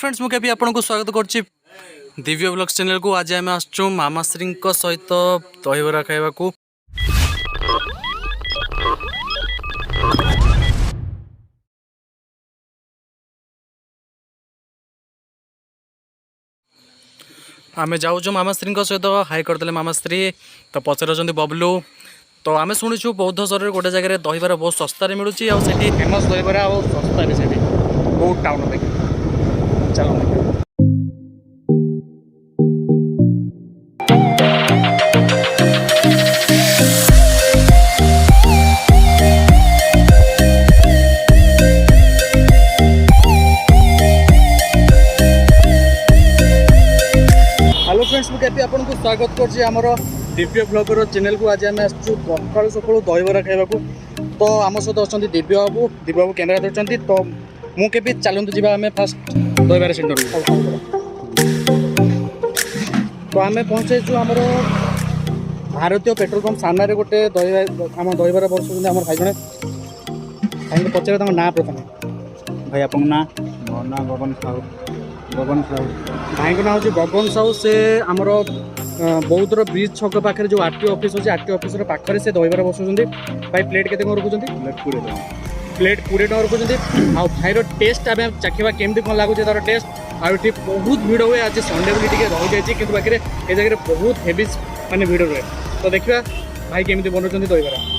Friends मुझे भी आपको स्वागत करुच्ची दिव्य ब्लॉग्स चैनल को। आज आम आसचु मामाश्री सहित दहीबरा खाइबा को। आम जाऊँ मामाश्री सहित हाई करदे मामाश्री तो पचार बबलू। तो आम शुणुचु बौद्ध सहर गोटे जगह दहीबरा बहुत सस्तार मिलूँ और फेमस दहीबरा और सस्ता भी से बहुत टाउन अपेक्षा। चलो फ्रेंड्स मुझे आपको स्वागत करमर दिव्य ब्लॉगर चैनल को। आज आम आसचु सकाल सकाल दहीबरा खाइबा। तो आम सहित अच्छा दिव्य बाबू कैमेरा धरती। तो मुझे चलते जावा आम फास्ट दहीबरा सेंटर को। तो आम पहुँचु आमर भारतीय पेट्रोल पंप सामने गोटे आम दहीबरा बस आम भाई जड़े भाई पचारे ना प्रथम भाई आप ना मो ना गगन साहू। गगन साहू भाई ना हूँ गगन साहू। से आमर बौद्धर ब्रिज छक पाखे जो आरटीओ ऑफिस अच्छे आरटीओ ऑफिस पाखे से दहीबरा बसुँच। भाई प्लेट के रखुच्च प्लेट 20 टका रखुच्च। आ भाईर टेस्ट आम चाखा केमती कौन लगुच तार टेस्ट। आठ बहुत भिड़ हुए। आज संडे बोली रही जाए कि पाखे ये जगह बहुत हेवी मानने भिड़ रुए। तो देखा भाई केमी बनाऊँ दहीबरा।